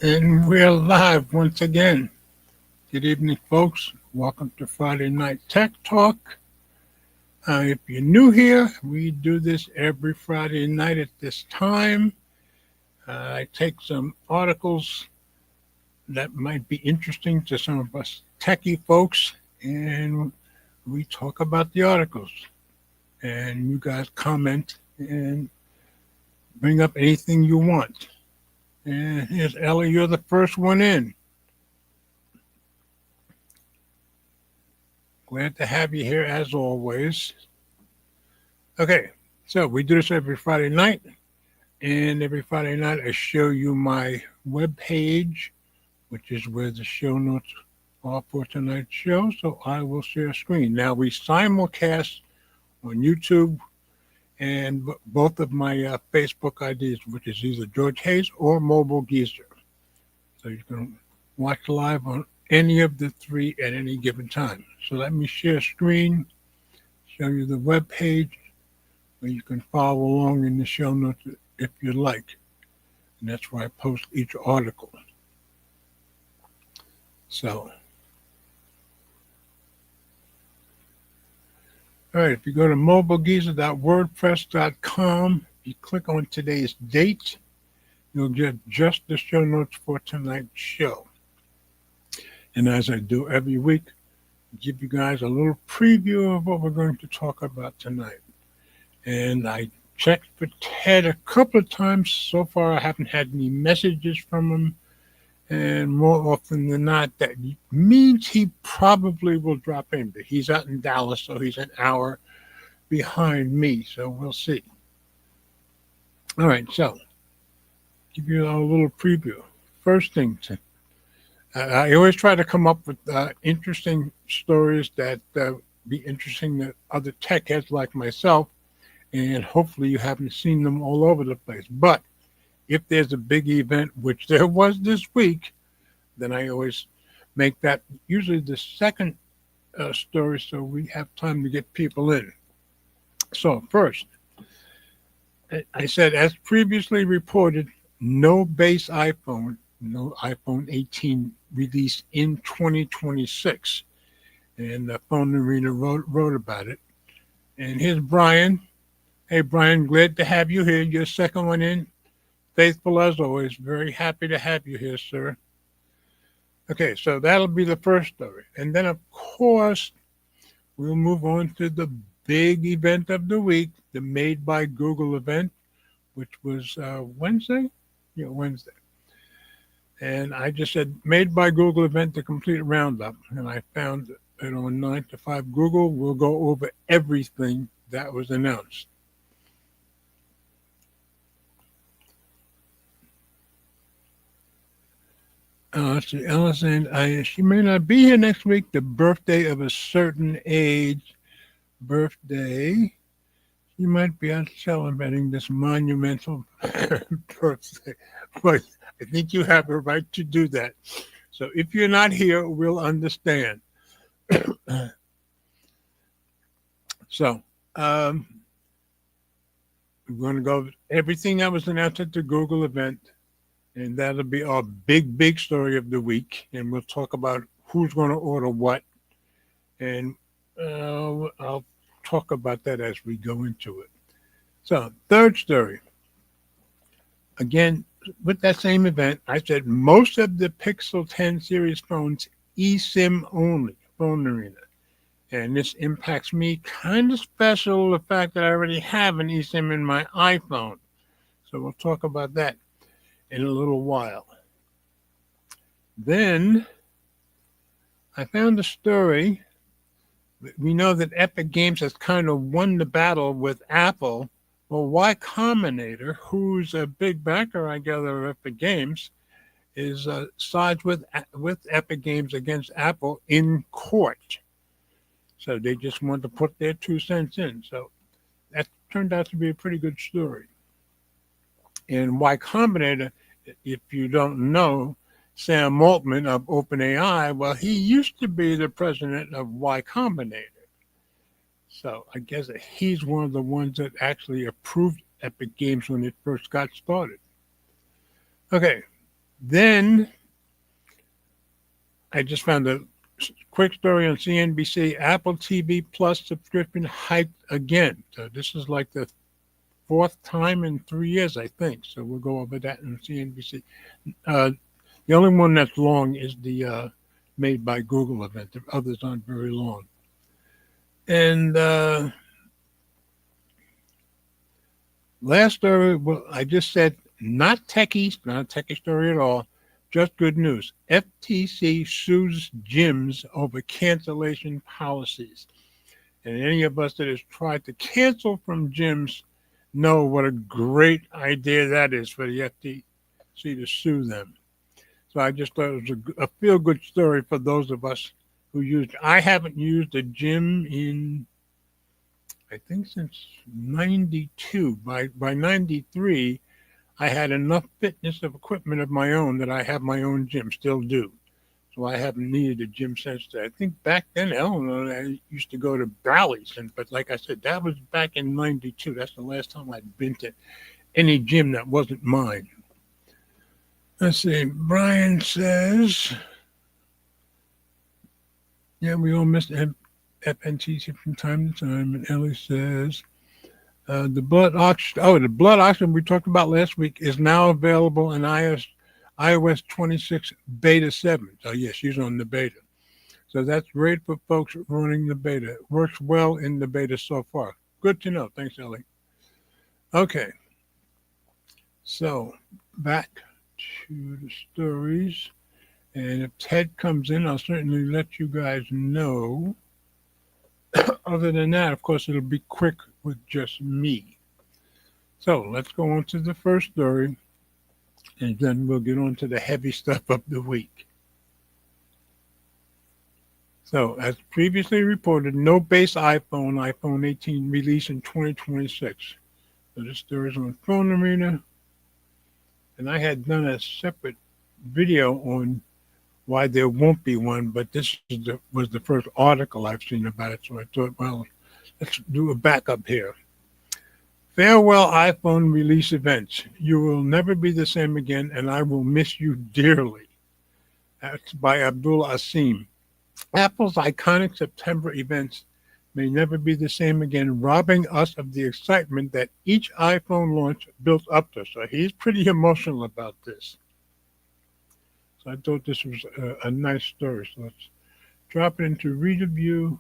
And we're live once again. Good evening, folks. Welcome to Friday Night Tech Talk. If you're new here, we do this every Friday night at this time. I take some articles that might be interesting to some of us techie folks, and we talk about the articles. And you guys comment and bring up anything you want. And here's Ellie, you're the first one in. Glad to have you here as always. Okay, so we do this every Friday night, and every Friday night I show you my web page, which is where the show notes are for tonight's show. So I will share screen. Now we simulcast on YouTube and both of my Facebook IDs, which is either George Hayes or Mobile Geezer. So you can watch live on any of the three at any given time. So let me share screen, show you the web page where you can follow along in the show notes if you like. And that's where I post each article. So, all right, if you go to mobilegeezer.wordpress.com, you click on today's date, you'll get just the show notes for tonight's show. And as I do every week, give you guys a little preview of what we're going to talk about tonight. And I checked for Ted a couple of times. So far, I haven't had any messages from him. And more often than not, that means he probably will drop in. But he's out in Dallas, so he's an hour behind me. So we'll see. All right, so give you a little preview. First thing, I always try to come up with interesting stories that be interesting to other tech heads like myself. And hopefully you haven't seen them all over the place. But if there's a big event, which there was this week, then I always make that usually the second story so we have time to get people in. So first, I said, as previously reported, no base iPhone, no iPhone 18 released in 2026. And the Phone Arena wrote about it. And here's Brian. Hey, Brian, glad to have you here. You're second one in. Faithful as always. Very happy to have you here, sir. Okay, so that'll be the first story. And then, of course, we'll move on to the big event of the week, the Made by Google event, which was Wednesday? Yeah, Wednesday. And I just said Made by Google event to complete roundup. And I found it on 9 to 5 Google. We'll go over everything that was announced. Let's see, Allison, she may not be here next week. The birthday of a certain age. Birthday. She might be out celebrating this monumental birthday. But I think you have a right to do that. So if you're not here, we'll understand. So, we're going to go over everything that was announced at the Google event. And that'll be our big story of the week. And we'll talk about who's going to order what. And I'll talk about that as we go into it. So, third story. Again, with that same event, I said most of the Pixel 10 series phones eSIM only, Phone Arena. And this impacts me kind of special, the fact that I already have an eSIM in my iPhone. So we'll talk about that in a little while. Then I found a story. We know that Epic Games has kind of won the battle with Apple. Well, Y Combinator, who's a big backer, I gather, of Epic Games, is sides with Epic Games against Apple in court. So they just want to put their 2 cents in. So that turned out to be a pretty good story. And Y Combinator, if you don't know, Sam Altman of OpenAI, well, he used to be the president of Y Combinator. So I guess he's one of the ones that actually approved Epic Games when it first got started. Okay, Then I just found a quick story on CNBC. Apple TV Plus subscription hiked again. So this is like the fourth time in 3 years, I think. So we'll go over that in CNBC. The only one that's long is the made by Google event. The others aren't very long. And last story, well, I just said not techies, not a techie story at all. Just good news. FTC sues gyms over cancellation policies. And any of us that has tried to cancel from gyms know what a great idea that is for the FTC to sue them. So I just thought it was a feel-good story for those of us who used. I haven't used a gym in, I think, since '92. By '93, I had enough fitness of equipment of my own that I have my own gym, still do. So I haven't needed a gym since then. I think back then, Eleanor, I used to go to Bally's, but like I said, that was back in '92. That's the last time I'd been to any gym that wasn't mine. Let's see. Brian says, yeah, we all miss FNTC from time to time. And Ellie says, the blood oxygen we talked about last week is now available in iOS 26 Beta 7. So, yeah, she's on the beta. So that's great for folks running the beta. It works well in the beta so far. Good to know. Thanks, Ellie. Okay. So, back to the stories. And if Ted comes in, I'll certainly let you guys know. Other than that, of course, it'll be quick with just me. So let's go on to the first story, and then we'll get on to the heavy stuff of the week. So, as previously reported, no base iPhone 18 release in 2026. So this story is on Phone Arena. And I had done a separate video on why there won't be one, but this was the first article I've seen about it. So I thought, well, let's do a backup here. Farewell iPhone release events. You will never be the same again, and I will miss you dearly. That's by Abdul Asim. Apple's iconic September events may never be the same again, robbing us of the excitement that each iPhone launch built up to. So he's pretty emotional about this. So I thought this was a nice story. So let's drop it into reader view,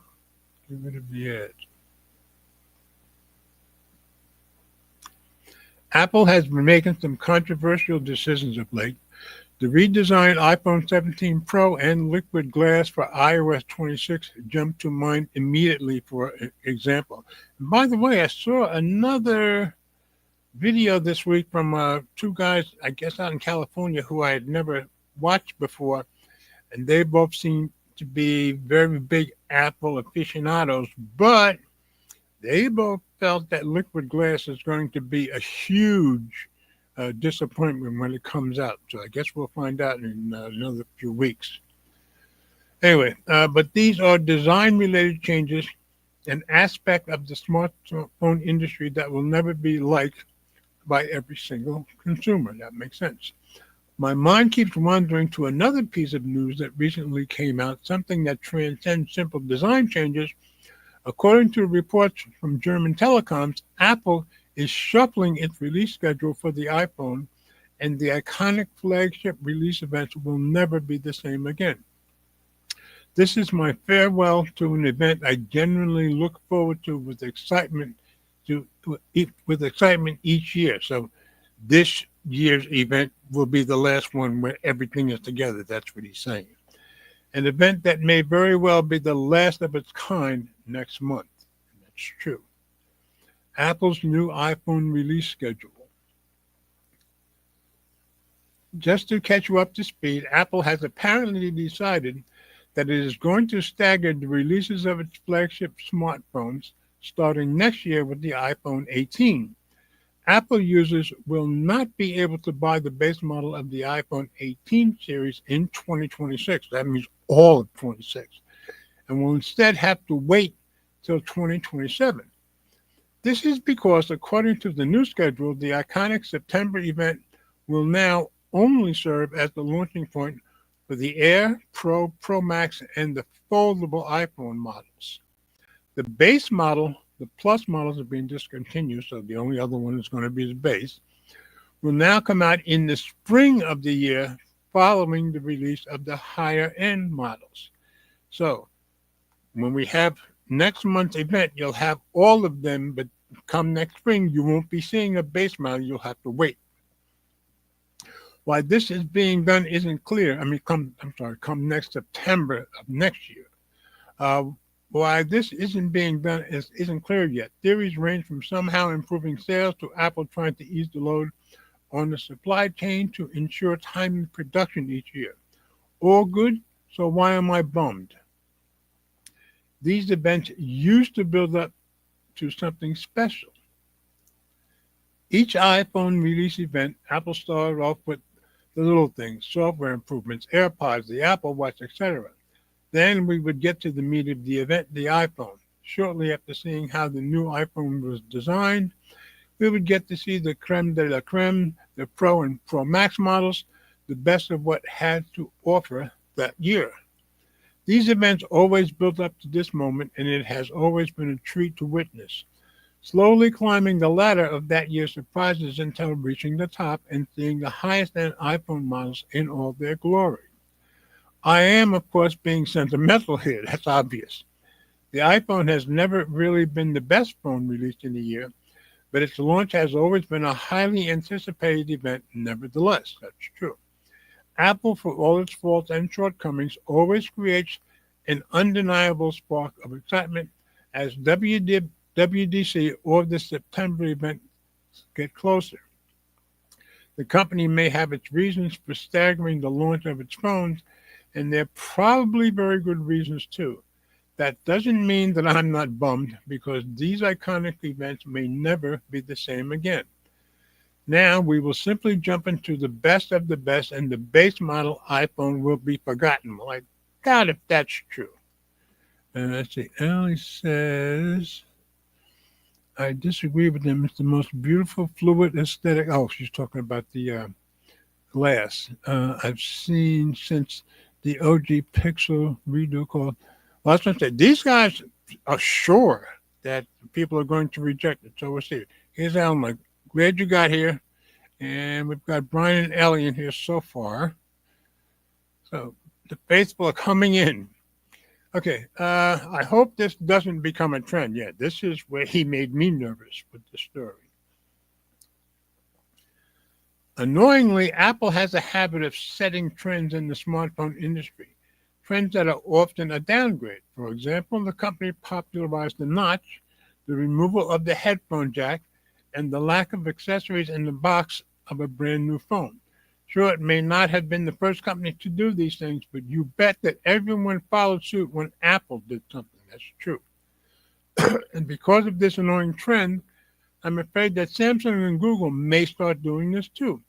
get rid of the ads. Apple has been making some controversial decisions of late. The redesigned iPhone 17 Pro and Liquid Glass for iOS 26 jumped to mind immediately, for example. And by the way, I saw another video this week from two guys, I guess out in California, who I had never watched before, and they both seem to be very big Apple aficionados, but they both felt that Liquid Glass is going to be a huge disappointment when it comes out. So I guess we'll find out in another few weeks. Anyway, but these are design-related changes, an aspect of the smartphone industry that will never be liked by every single consumer. That makes sense. My mind keeps wandering to another piece of news that recently came out, something that transcends simple design changes. According to reports from German telecoms, Apple is shuffling its release schedule for the iPhone, and the iconic flagship release events will never be the same again. This is my farewell to an event I genuinely look forward to with excitement each year. So this year's event will be the last one where everything is together. That's what he's saying. An event that may very well be the last of its kind next month. And that's true. Apple's new iPhone release schedule. Just to catch you up to speed, Apple has apparently decided that it is going to stagger the releases of its flagship smartphones starting next year with the iPhone 18. Apple users will not be able to buy the base model of the iPhone 18 series in 2026. That means all of 26. And will instead have to wait till 2027. This is because, according to the new schedule, the iconic September event will now only serve as the launching point for the Air, Pro, Pro Max, and the foldable iPhone models. The base model, the Plus models are being discontinued, so the only other one is going to be the base, will now come out in the spring of the year following the release of the higher end models. So when we have next month's event, you'll have all of them, but come next spring, you won't be seeing a base model. You'll have to wait. Why this is being done isn't clear. Come next September of next year. Why this isn't being done isn't clear yet. Theories range from somehow improving sales to Apple trying to ease the load on the supply chain to ensure timely production each year. All good, so why am I bummed? These events used to build up to something special. Each iPhone release event, Apple started off with the little things, software improvements, AirPods, the Apple Watch, etc. Then we would get to the meat of the event, the iPhone. Shortly after seeing how the new iPhone was designed, we would get to see the creme de la creme, the Pro and Pro Max models, the best of what had to offer that year. These events always built up to this moment, and it has always been a treat to witness. Slowly climbing the ladder of that year's surprises until reaching the top and seeing the highest end iPhone models in all their glory. I am, of course, being sentimental here. That's obvious. The iPhone has never really been the best phone released in a year, but its launch has always been a highly anticipated event nevertheless. That's true. Apple, for all its faults and shortcomings, always creates an undeniable spark of excitement as WWDC or the September event get closer. The company may have its reasons for staggering the launch of its phones, and they're probably very good reasons too. That doesn't mean that I'm not bummed because these iconic events may never be the same again. Now we will simply jump into the best of the best and the base model iPhone will be forgotten. Well, I doubt if that's true. Let's see. Ellie says, I disagree with them. It's the most beautiful fluid aesthetic. Oh, she's talking about the glass. I've seen since the OG Pixel redo called. Well, I was going to say, these guys are sure that people are going to reject it. So we'll see. Here's Alma. Glad you got here. And we've got Brian and Ellie in here so far. So the faithful are coming in. Okay. I hope this doesn't become a trend yet. This is where he made me nervous with the story. Annoyingly, Apple has a habit of setting trends in the smartphone industry, trends that are often a downgrade. For example, the company popularized the notch, the removal of the headphone jack, and the lack of accessories in the box of a brand new phone. Sure, it may not have been the first company to do these things, but you bet that everyone followed suit when Apple did something. That's true. And because of this annoying trend, I'm afraid that Samsung and Google may start doing this too.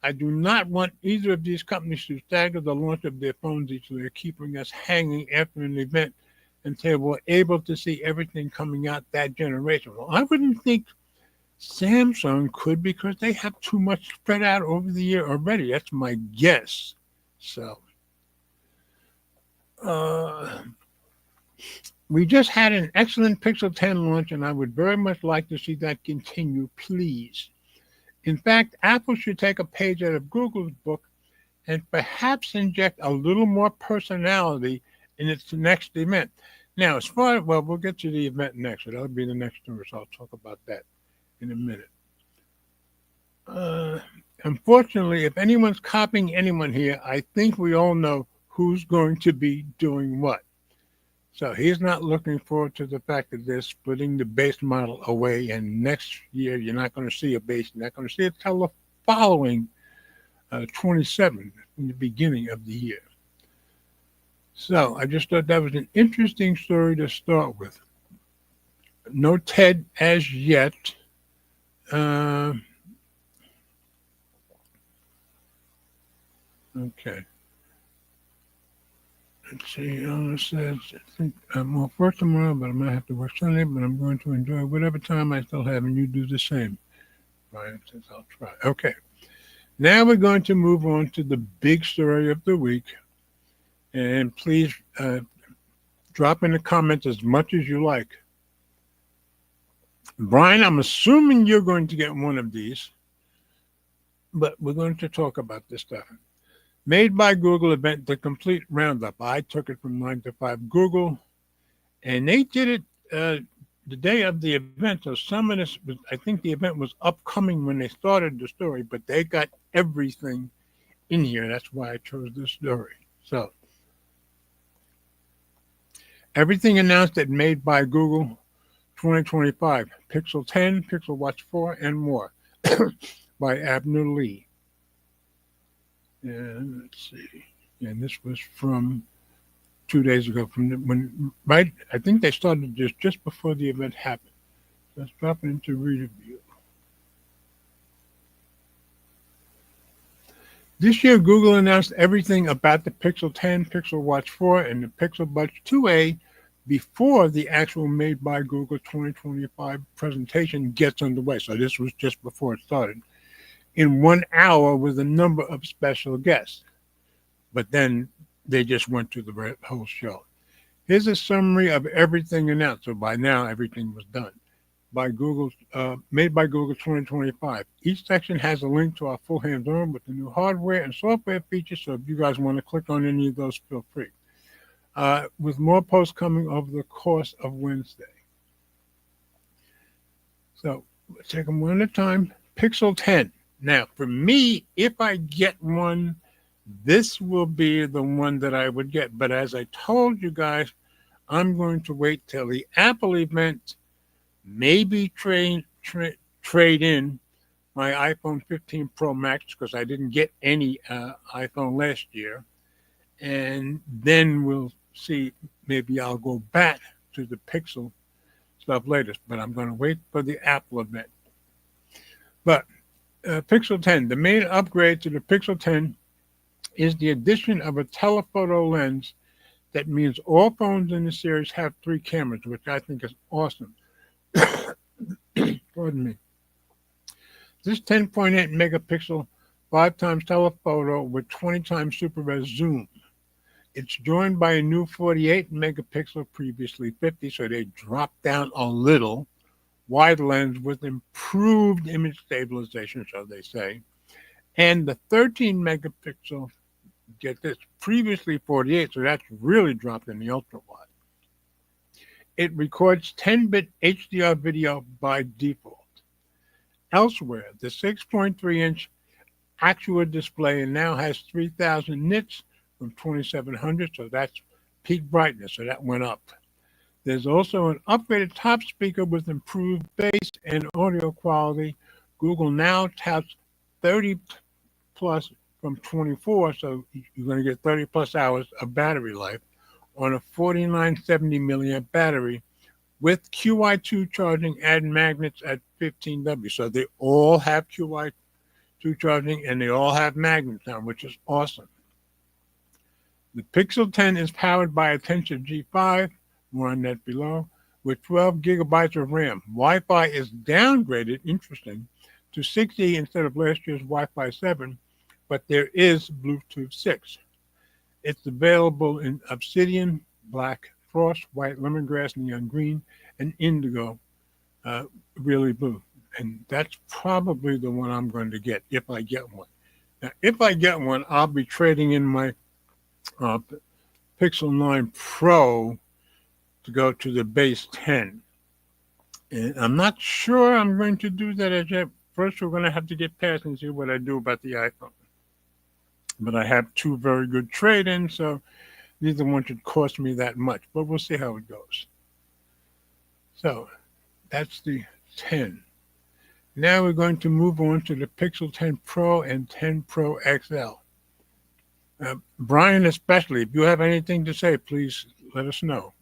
I do not want either of these companies to stagger the launch of their phones each year, keeping us hanging after an event until we're able to see everything coming out that generation. Well, I wouldn't think Samsung could because they have too much spread out over the year already. That's my guess. So, we just had an excellent Pixel 10 launch, and I would very much like to see that continue, please. In fact, Apple should take a page out of Google's book and perhaps inject a little more personality in its next event. Now, we'll get to the event next. So that'll be the next story, so I'll talk about that in a minute. Unfortunately, if anyone's copying anyone here, I think we all know who's going to be doing what. So he's not looking forward to the fact that they're splitting the base model away, and next year you're not going to see a base. You're not going to see it till the following 27 in the beginning of the year. So I just thought that was an interesting story to start with. No TED as yet. Okay. Let's see. Ella says, I think I'm off work tomorrow, but I might have to work Sunday, but I'm going to enjoy whatever time I still have, and you do the same. Brian says, I'll try. Okay. Now we're going to move on to the big story of the week. And please drop in the comments as much as you like. Brian, I'm assuming you're going to get one of these, but we're going to talk about this stuff. Made by Google event, the complete roundup. I took it from 9 to 5 Google, and they did it the day of the event. So some of this, I think the event was upcoming when they started the story, but they got everything in here. That's why I chose this story. So everything announced at Made by Google 2025, Pixel 10, Pixel Watch 4, and more by Abner Lee. And let's see. And this was from 2 days ago. Right? I think they started this just before the event happened. Let's drop it into reader view. This year, Google announced everything about the Pixel 10, Pixel Watch 4, and the Pixel Buds 2a before the actual Made by Google 2025 presentation gets underway. So this was just before it started. In 1 hour with a number of special guests. But then they just went through the whole show. Here's a summary of everything announced. So by now, everything was done. By Google, Made by Google 2025. Each section has a link to our full hands-on with the new hardware and software features. So if you guys want to click on any of those, feel free. With more posts coming over the course of Wednesday. So let's take them one at a time. Pixel 10. Now, for me, if I get one, this will be the one that I would get. But as I told you guys, I'm going to wait till the Apple event, maybe trade in my iPhone 15 Pro Max because I didn't get any iPhone last year. And then we'll see, maybe I'll go back to the Pixel stuff later. But I'm going to wait for the Apple event. But Pixel 10, the main upgrade to the Pixel 10 is the addition of a telephoto lens. That means all phones in the series have 3 cameras, which I think is awesome. Pardon me. This 10.8 megapixel 5x telephoto with 20 times super res zoom. It's joined by a new 48 megapixel, previously 50, so they dropped down a little. Wide lens with improved image stabilization, so they say. And the 13 megapixel, get this, previously 48, so that's really dropped in the ultra wide. It records 10-bit HDR video by default. Elsewhere, the 6.3-inch Actua display now has 3,000 nits from 2,700, so that's peak brightness, so that went up. There's also an upgraded top speaker with improved bass and audio quality. Google now touts 30 plus from 24, so you're going to get 30 plus hours of battery life on a 4970 milliamp battery with QI2 charging and magnets at 15W. So they all have QI2 charging and they all have magnets now, which is awesome. The Pixel 10 is powered by a Tensor G5, more on that below, with 12 gigabytes of RAM. Wi-Fi is downgraded, interesting, to 6E instead of last year's Wi-Fi 7, but there is Bluetooth 6. It's available in Obsidian, Black, Frost, White, Lemongrass, Neon Green, and Indigo, really blue. And that's probably the one I'm going to get if I get one. Now, if I get one, I'll be trading in my Pixel 9 Pro to go to the base 10. And I'm not sure I'm going to do that as yet. First, we're going to have to get past and see what I do about the iPhone. But I have 2 very good trade-ins, so neither one should cost me that much. But we'll see how it goes. So that's the 10. Now we're going to move on to the Pixel 10 Pro and 10 Pro XL. Brian especially, if you have anything to say, please let us know.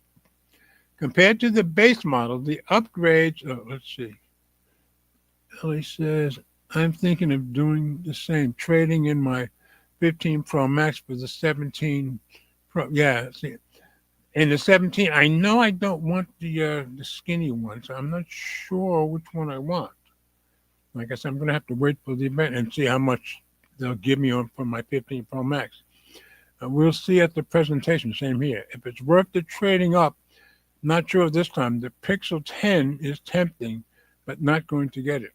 Compared to the base model, the upgrades, let's see. Ellie says, I'm thinking of doing the same, trading in my 15 Pro Max for the 17 Pro. Yeah, see. And the 17, I know I don't want the skinny one, so I'm not sure which one I want. Like I said, I'm going to have to wait for the event and see how much they'll give me on for my 15 Pro Max. We'll see at the presentation, same here. If it's worth the trading up, not sure this time. The Pixel 10 is tempting, but not going to get it.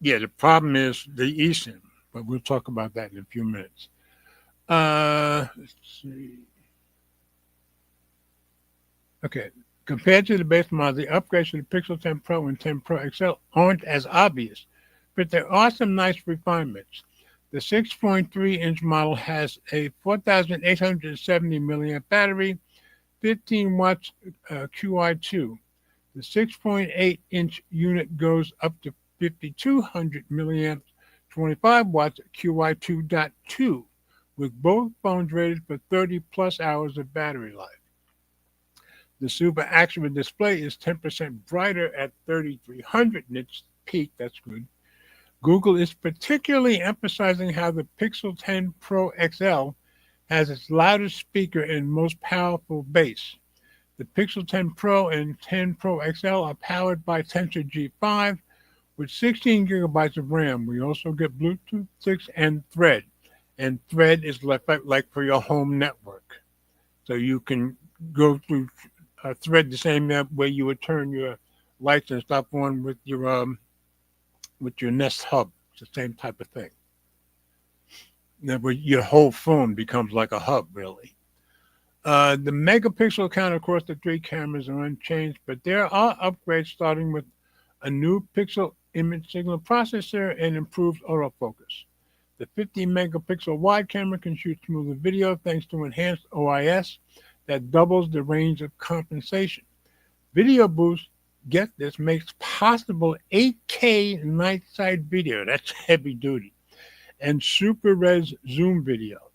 Yeah, the problem is the eSIM, but we'll talk about that in a few minutes. Let's see. Okay, compared to the base model, the upgrades to the Pixel 10 Pro and 10 Pro XL aren't as obvious, but there are some nice refinements. The 6.3-inch model has a 4,870 milliamp battery, 15 watts QI2. The 6.8-inch unit goes up to 5,200 milliamps, 25 watts QI2.2, with both phones rated for 30 plus hours of battery life. The Super AMOLED display is 10% brighter at 3,300 nits peak. That's good. Google is particularly emphasizing how the Pixel 10 Pro XL has its loudest speaker and most powerful bass. The Pixel 10 Pro and 10 Pro XL are powered by Tensor G5 with 16 gigabytes of RAM. We also get Bluetooth 6 and Thread. And Thread is like for your home network. So you can go through Thread the same way you would turn your lights and stuff on with your Nest Hub. It's the same type of thing. Now, your whole phone becomes like a hub, really. The megapixel count across the three cameras are unchanged, but there are upgrades starting with a new pixel image signal processor and improved autofocus. The 50 megapixel wide camera can shoot smoother video thanks to enhanced OIS that doubles the range of compensation. Video Boost, get this, makes possible 8K night sight video. That's heavy duty. And super res zoom video.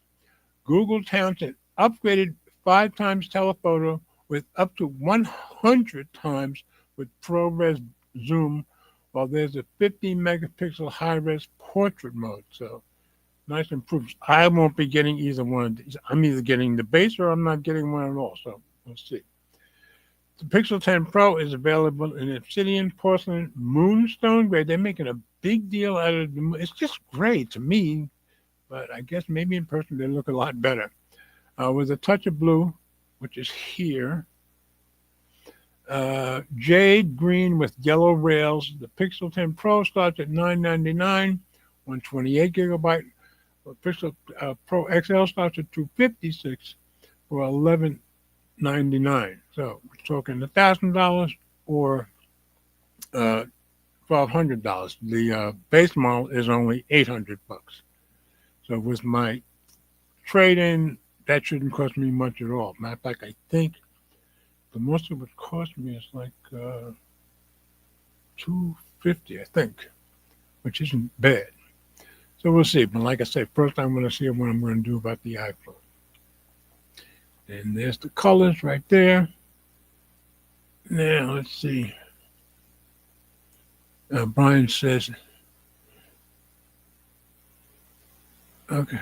Google touts an upgraded 5 times telephoto with up to 100 times with ProRes zoom, while there's a 50 megapixel high res portrait mode. So nice improvements. I won't be getting either one of these. I'm either getting the base or I'm not getting one at all. So we'll see. The Pixel 10 Pro is available in Obsidian, Porcelain, Moonstone gray. They're making a big deal out of the. It's just gray to me, but I guess maybe in person they look a lot better. With a touch of blue, which is here. Jade green with yellow rails. The Pixel 10 Pro starts at $999, 128 gigabyte. The Pixel Pro XL starts at $256 for $1,199. So we're talking $1,000 or $1,200. The base model is only $800. So with my trade-in, that shouldn't cost me much at all. Matter of fact, I think the most it would cost me is like $250, I think, which isn't bad. So we'll see. But like I said, first I'm going to see what I'm going to do about the iPhone. And there's the colors right there. Now, let's see. Brian says, okay.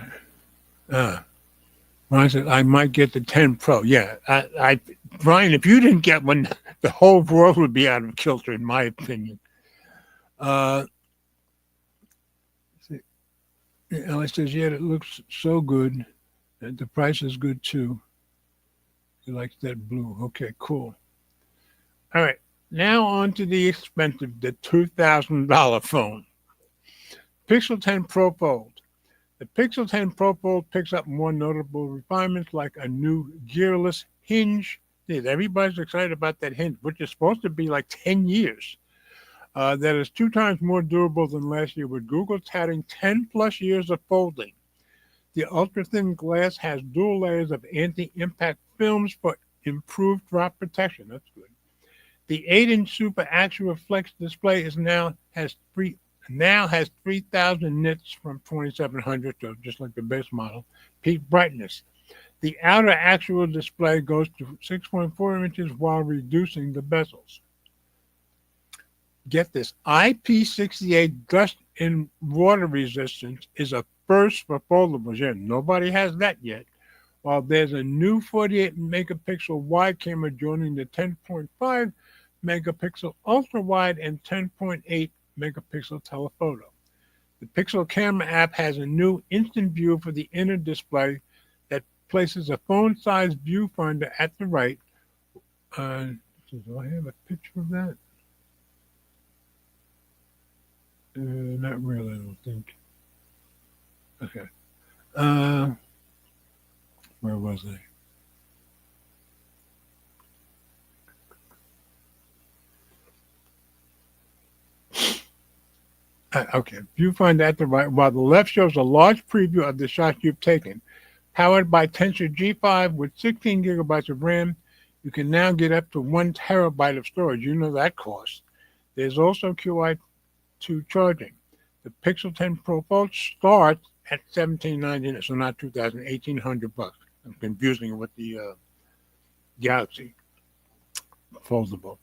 Brian says, I might get the 10 Pro. Yeah, Brian, if you didn't get one, the whole world would be out of kilter, in my opinion. Ellie says, yeah, it looks so good. And the price is good, too. He likes that blue. Okay, cool. All right, now on to the expensive, the $2,000 phone. Pixel 10 Pro Fold. The Pixel 10 Pro Fold picks up more notable refinements like a new gearless hinge. Everybody's excited about that hinge, which is supposed to be like 10 years. That is 2 times more durable than last year, with Google touting 10 plus years of folding. The ultra-thin glass has dual layers of anti-impact films for improved drop protection. That's good. The 8-inch Super AMOLED Flex display has 3,000 nits from 2,700, so just like the base model. Peak brightness. The outer actual display goes to 6.4 inches while reducing the bezels. Get this, IP68 dust and water resistance is a first for foldables. Yeah, nobody has that yet. While there's a new 48 megapixel wide camera joining the 10.5 megapixel ultra wide and 10.8 megapixel telephoto. The Pixel Camera app has a new instant view for the inner display that places a phone-sized viewfinder at the right. Do I have a picture of that? Not really, I don't think. Okay. Where was I? Okay. Viewfinder at the right, while the left shows a large preview of the shots you've taken. Powered by Tensor G5 with 16 gigabytes of RAM, you can now get up to 1 terabyte of storage. You know that cost. There's also QI2 charging. The Pixel 10 Pro Fold starts at $1,799, so not $2,000, $1,800. I'm confusing it with the Galaxy foldable.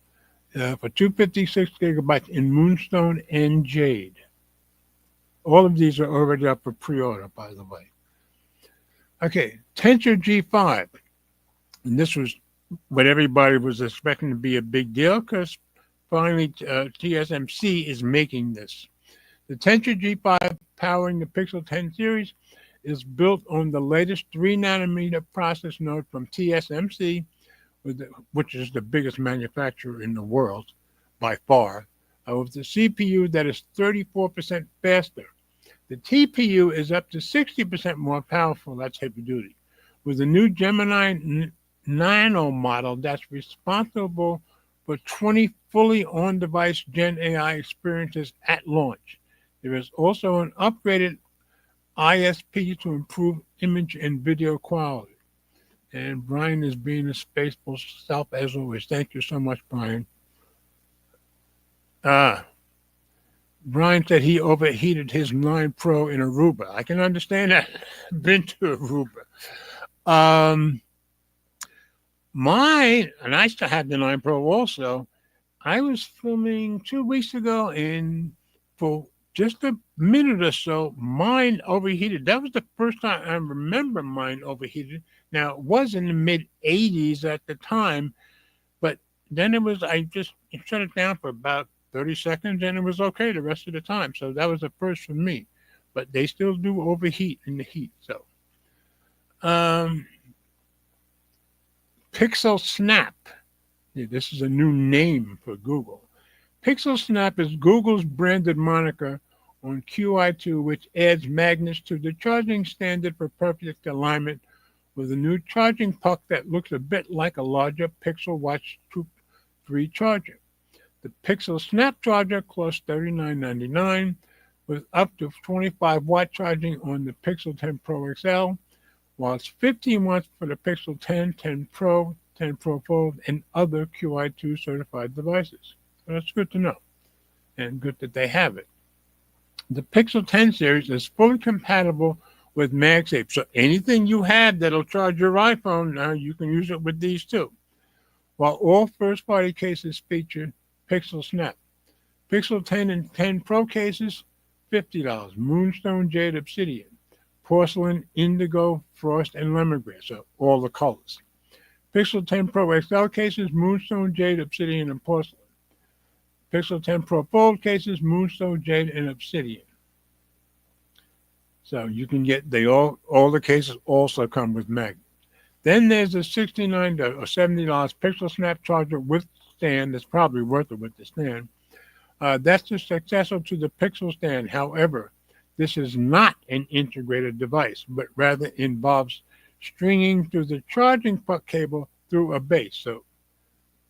For 256 gigabytes in Moonstone and Jade. All of these are already up for pre-order, by the way. Okay, Tensor G5. And this was what everybody was expecting to be a big deal because finally TSMC is making this. The Tensor G5 powering the Pixel 10 series is built on the latest 3nm process node from TSMC, which is the biggest manufacturer in the world by far, with the CPU that is 34% faster. The TPU is up to 60% more powerful, that's heavy duty, with the new Gemini Nano model that's responsible for 20 fully on-device Gen AI experiences at launch. There is also an upgraded ISP to improve image and video quality. And Brian is being his faithful self as always. Thank you so much, Brian. Brian said he overheated his 9 Pro in Aruba. I can understand that. Been to Aruba. Mine, and I still have the 9 Pro also. I was filming 2 weeks ago, and for just a minute or so, mine overheated. That was the first time I remember mine overheated. Now, it was in the mid-80s at the time, but then I just shut it down for about 30 seconds, and it was okay the rest of the time. So that was the first for me. But they still do overheat in the heat. So, Pixel Snap. Yeah, this is a new name for Google. Pixel Snap is Google's branded moniker on QI2, which adds magnets to the charging standard for perfect alignment with a new charging puck that looks a bit like a larger Pixel Watch 3 charger. The Pixel Snap charger costs $39.99 with up to 25-watt charging on the Pixel 10 Pro XL, while it's 15 watts for the Pixel 10, 10 Pro, 10 Pro Fold, and other QI2 certified devices. So that's good to know, and good that they have it. The Pixel 10 series is fully compatible with MagSafe, so anything you have that'll charge your iPhone, now you can use it with these too. While all first-party cases feature Pixel Snap. Pixel 10 and 10 Pro cases, $50. Moonstone, Jade, Obsidian. Porcelain, Indigo, Frost, and Lemongrass, so all the colors. Pixel 10 Pro XL cases, Moonstone, Jade, Obsidian, and Porcelain. Pixel 10 Pro Fold cases, Moonstone, Jade, and Obsidian. So you can get, all the cases also come with magnets. Then there's a $69 or $70 Pixel Snap charger with stand. That's probably worth it with the stand. That's the successor to the Pixel stand. However, this is not an integrated device, but rather involves stringing through the charging puck cable through a base. So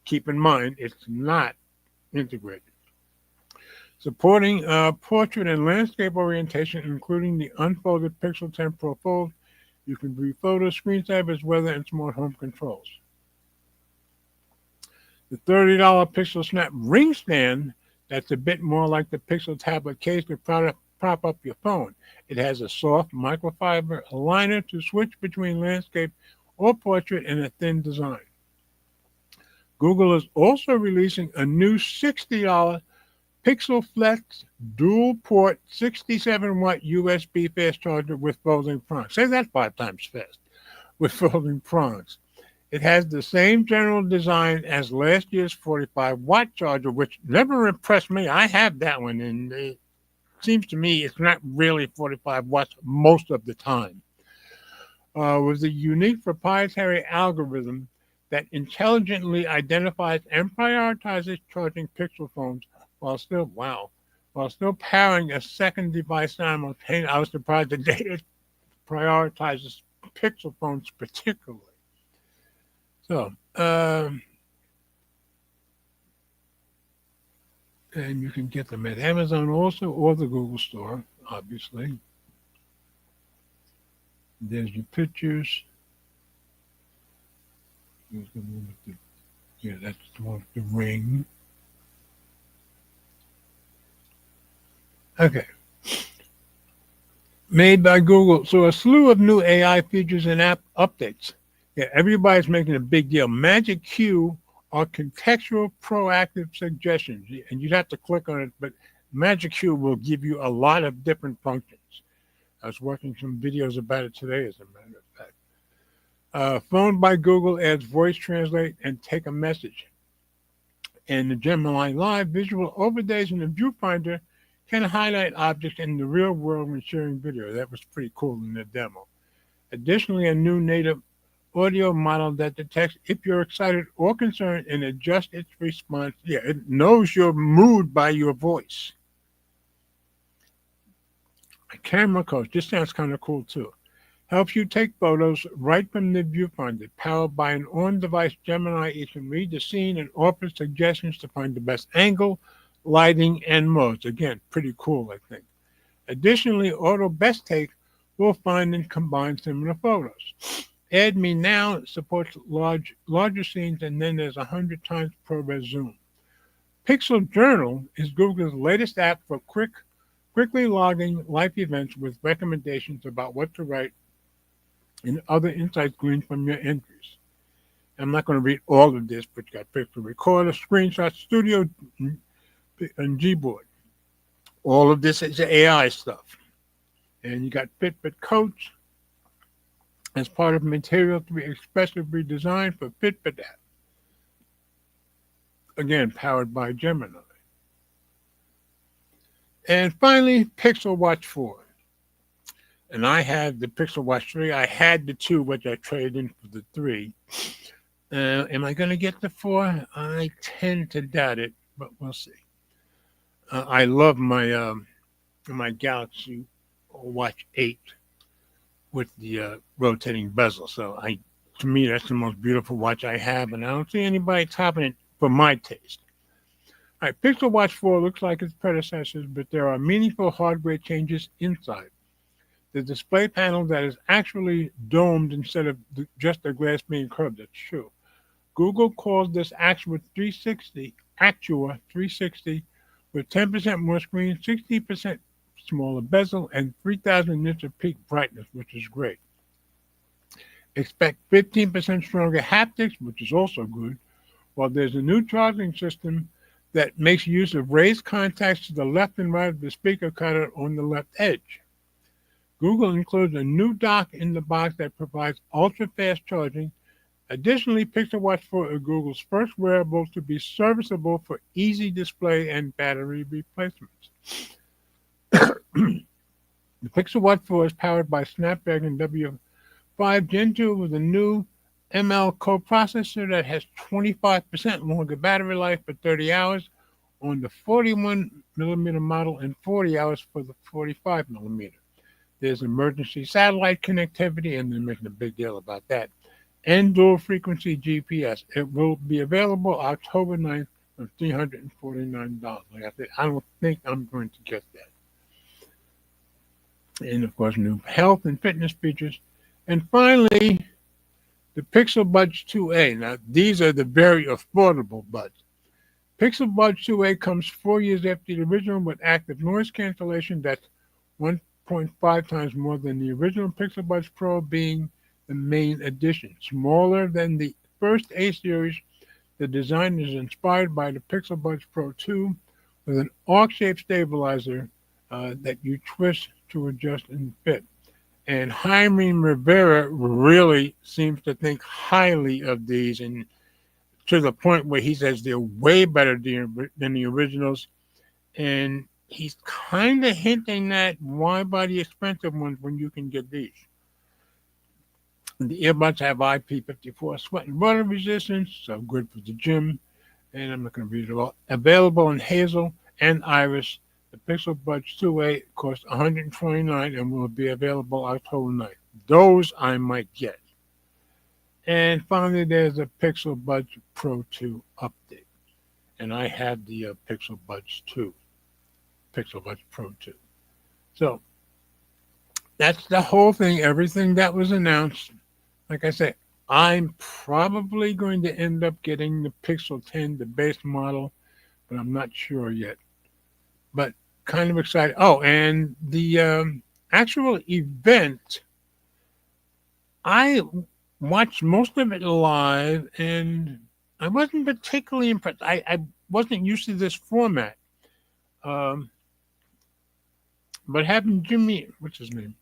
keep in mind, it's not integrated. Supporting portrait and landscape orientation, including the unfolded Pixel 10 Pro Fold, you can view photos, screensavers, weather, and smart home controls. The $30 Pixel Snap ring stand, that's a bit more like the Pixel tablet case to prop up your phone. It has a soft microfiber aligner to switch between landscape or portrait in a thin design. Google is also releasing a new $60 Pixel Flex dual port 67-watt USB fast charger with folding prongs. Say that 5 times fast. With folding prongs. It has the same general design as last year's 45-watt charger, which never impressed me. I have that one, and seems to me it's not really 45 watts most of the time. With a unique proprietary algorithm that intelligently identifies and prioritizes charging Pixel phones while still powering a second device simultaneously. I was surprised the data prioritizes Pixel phones particularly. So, and you can get them at Amazon also or the Google Store, obviously. There's your pictures. Yeah, that's the one with the ring. Okay. Made by Google. So a slew of new AI features and app updates. Yeah, everybody's making a big deal. Magic Q are contextual proactive suggestions. And you'd have to click on it, but Magic Q will give you a lot of different functions. I was watching some videos about it today, as a matter of fact. Phone by Google adds voice translate and take a message. And the Gemini Live visual overlays in the viewfinder can highlight objects in the real world when sharing video. That was pretty cool in the demo. Additionally, a new native audio model that detects if you're excited or concerned and adjusts its response. Yeah, it knows your mood by your voice. A camera coach. This sounds kind of cool too. Helps you take photos right from the viewfinder. Powered by an on-device Gemini, it can read the scene and offer suggestions to find the best angle, lighting, and modes. Again, pretty cool, I think. Additionally, Auto Best Take will find and combine similar photos. Add Me Now supports larger scenes, and then there's 100 times ProRes zoom. Pixel Journal is Google's latest app for quickly logging life events with recommendations about what to write and other insights gleaned from your entries. I'm not going to read all of this, but you got Pixel Recorder, Screenshot Studio, and Gboard. All of this is AI stuff. And you got Fitbit Coach as part of Material 3 expressively designed for Fitbit app. Again, powered by Gemini. And finally, Pixel Watch 4. And I have the Pixel Watch 3. I had the 2, which I traded in for the 3. Am I going to get the 4? I tend to doubt it, but we'll see. I love my my Galaxy Watch 8 with the rotating bezel. So to me, that's the most beautiful watch I have, and I don't see anybody topping it for my taste. All right, Pixel Watch 4 looks like its predecessors, but there are meaningful hardware changes inside. The display panel that is actually domed instead of just a glass being curved. That's true. Google calls this Actua 360 with 10% more screen, 60% smaller bezel, and 3,000 nits of peak brightness, which is great. Expect 15% stronger haptics, which is also good, while there's a new charging system that makes use of raised contacts to the left and right of the speaker cutter on the left edge. Google includes a new dock in the box that provides ultra-fast charging. Additionally, Pixel Watch 4 is Google's first wearable to be serviceable for easy display and battery replacements. The Pixel Watch 4 is powered by Snapdragon W5 Gen 2 with a new ML coprocessor that has 25% longer battery life for 30 hours on the 41mm model and 40 hours for the 45mm. There's emergency satellite connectivity, and they're making a big deal about that, and dual frequency GPS. It will be available October 9th for $349. Like I said, I don't think I'm going to get that. And of course, new health and fitness features. And finally, the Pixel Buds 2a. Now, these are the very affordable buds. Pixel Buds 2a comes 4 years after the original with active noise cancellation that's 1.5 times more than the original Pixel Buds Pro, being the main addition. Smaller than the first A series, the design is inspired by the Pixel Buds Pro 2 with an arc-shaped stabilizer that you twist to adjust and fit. And Jaime Rivera really seems to think highly of these, and to the point where he says they're way better than the originals. And he's kind of hinting that why buy the expensive ones when you can get these. The earbuds have IP54 sweat and water resistance, so good for the gym. And I'm not going to read it all. Available in Hazel and Iris. The Pixel Buds 2A cost $129 and will be available October 9th. Those I might get. And finally, there's a Pixel Buds Pro 2 update. And I have the Pixel Buds 2. Pixel Buds Pro 2. So that's the whole thing, everything that was announced. Like I said, I'm probably going to end up getting the Pixel 10, the base model, but I'm not sure yet. But kind of excited. Oh, and the actual event, I watched most of it live, and I wasn't particularly impressed. I wasn't used to this format. But having Jimmy, what's his name?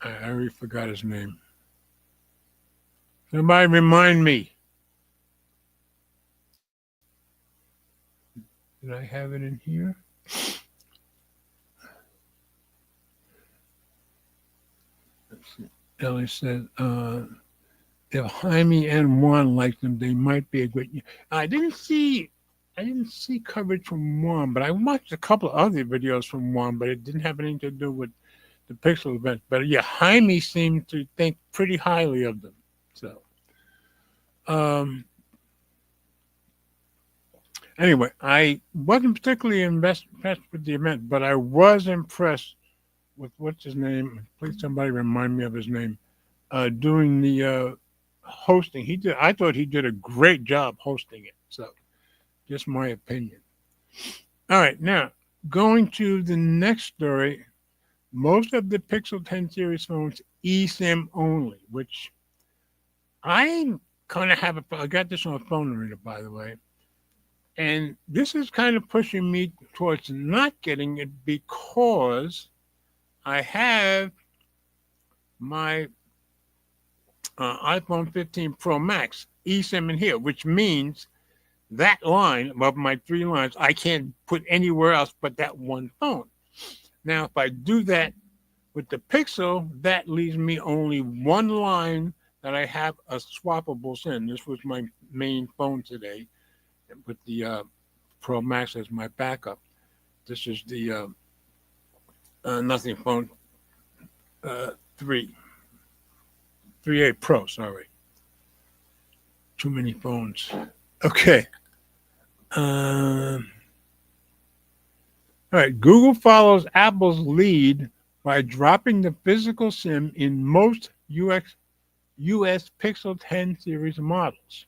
I already forgot his name. Somebody remind me. Did I have it in here? Let's see. Ellie said, if Jaime and Juan liked them, they might be a great. I didn't see coverage from Juan, but I watched a couple of other videos from Juan, but it didn't have anything to do with the Pixel event. But yeah, Jaime seemed to think pretty highly of them. So, anyway, I wasn't particularly impressed with the event, but I was impressed with what's his name. Please, somebody remind me of his name. Doing the hosting, I thought he did a great job hosting it. So, just my opinion. All right, now going to the next story. Most of the Pixel 10 series phones eSIM only, which I kind of have I got this on a phone reader, by the way. And this is kind of pushing me towards not getting it because I have my iPhone 15 Pro Max eSIM in here, which means that line of my 3 lines I can't put anywhere else but that one phone. Now, if I do that with the Pixel, that leaves me only one line that I have a swappable SIM. This was my main phone today with the Pro Max as my backup. This is the Nothing Phone 3. 3A Pro, sorry. Too many phones. Okay. All right. Google follows Apple's lead by dropping the physical SIM in most US Pixel 10 series models.